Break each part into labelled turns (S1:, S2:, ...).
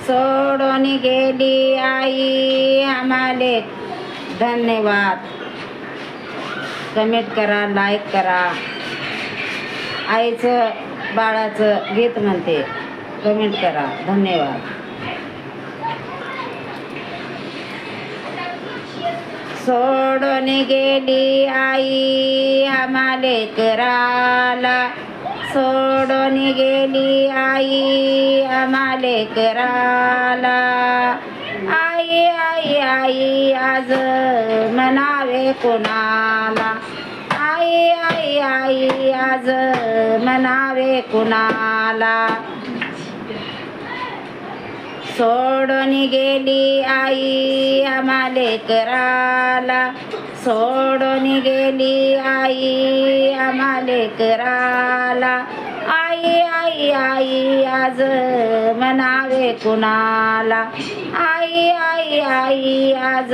S1: सोडून गेली आई आम्हाले. धन्यवाद. कमेंट करा, लाईक करा. आईचं बाळाचं गीत म्हणते, कमेंट करा. धन्यवाद. सोडून गेली आई आम्हाले कराला. सोडून गेली आई आम्हाले कराला. आई आई आई आज म्हणावे कुणाला. आई आई आई आज म्हणावे कुणाला. सोडून गेली आई आम्हाले कराला. सोडून गेली आई आम्हाले कराला. आई आई आई आज म्हणावे कुणाला. आई आई आई आज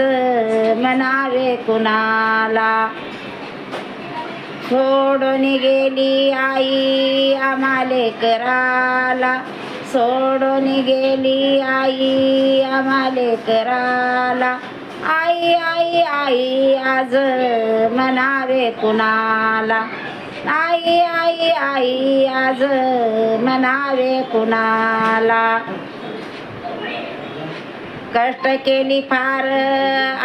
S1: म्हणावे कुणाला. सोडून गेली आई आम्हाले कराला. सोडून गेली आई आम्हाले कराला. आई आई आई आज म्हणावे कुणाला. आई आई आई आज म्हणावे कुणाला. कष्ट केली फार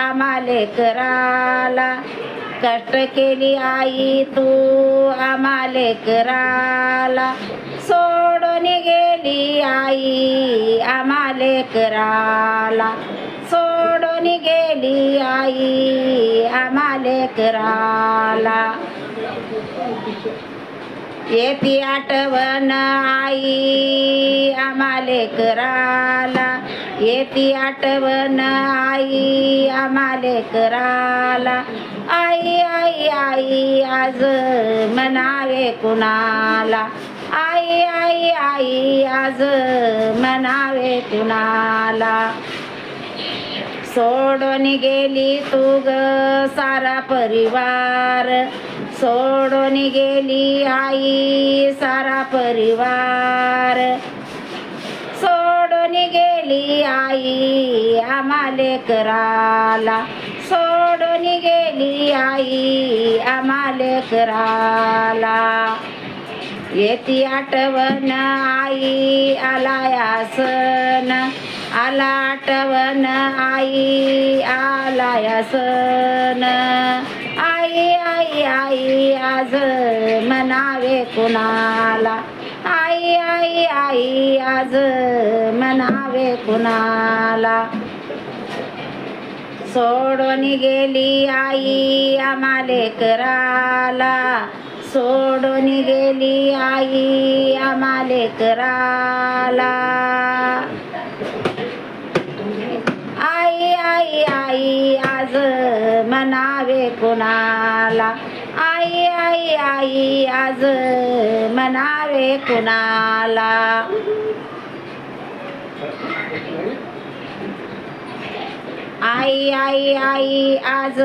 S1: आम्हाले कराला. कष्ट केली आई तू आम्हाले कराला. सोडून गेली आई आम्हाले कराला. सोडून गेली आई आम्हाले कराला. येती आठवण आई आम्हाले कराला. येती आठवण आई आम्हाले कराला. आई आई आई आज म्हणावे कुणाला. आई आई आई आज म्हणावे कुणाला. सोडून गेली तू ग सारा परिवार. सोडून गेली आई सारा परिवार. सोडून गेली आई आम्हाले कराला. सोडून गेली आई आम्हाले कराला. येती आठवण आई आलाया सण. आला आठवण आई आलाया सण. आई आई आई आज म्हणावे कुणाला. आई आई आई आज म्हणावे कुणाला. सोडून गेली आई आम्हाले कराला. सोडून गेली आई आम्हाले कराला. आई आई आई आज म्हणावे कुणाला. आई आई आई आज म्हणावे कुणाला. आई आई आई आज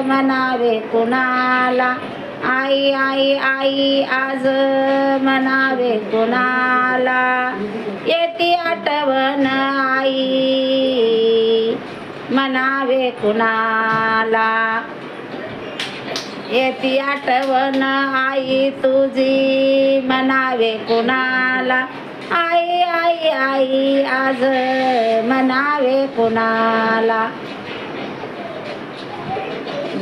S1: म्हणावे कुणाला. आई आई आई आज म्हणावे कुणाला. येती आठवण आई म्हणावे कुणाला. येती आठवण आई तुझी म्हणावे कुणाला. आई आई आई आज म्हणावे कुणाला.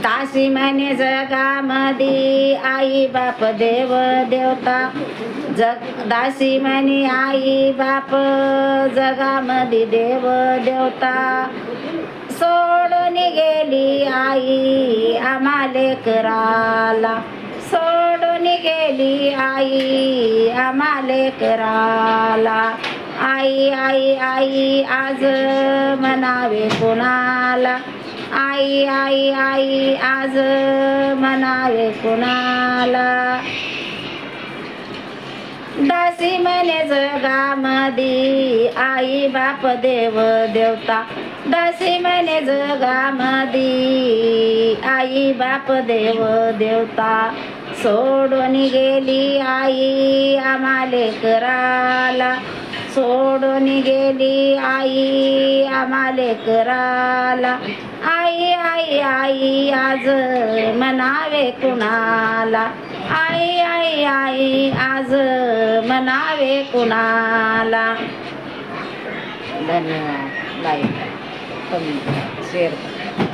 S1: दासी म्हणे जगामध्ये आई बाप देव देवता. दासी म्हणे आई बाप जगामध्ये देव देवता. सोडून गेली आई आम्हाले कराला. सोडून गेली आई आम्हाले कराला. आई आई आई आज म्हणावे कुणाला. आई आई आई आज म्हणावे कुणाला. दासी म्हणे जगामध्ये आई बाप देव देवता. दासी म्हणे जगामध्ये आई बाप देव देवता. सोडून गेली आई आम्हाले कराला. सोडून गेली आई आम्हाले कराला. आई आई आई आज म्हणावे कुणाला. आई आई आई आज म्हणावे कुणाला. धन्यवाद. लाईक कमेंट शेअर करा.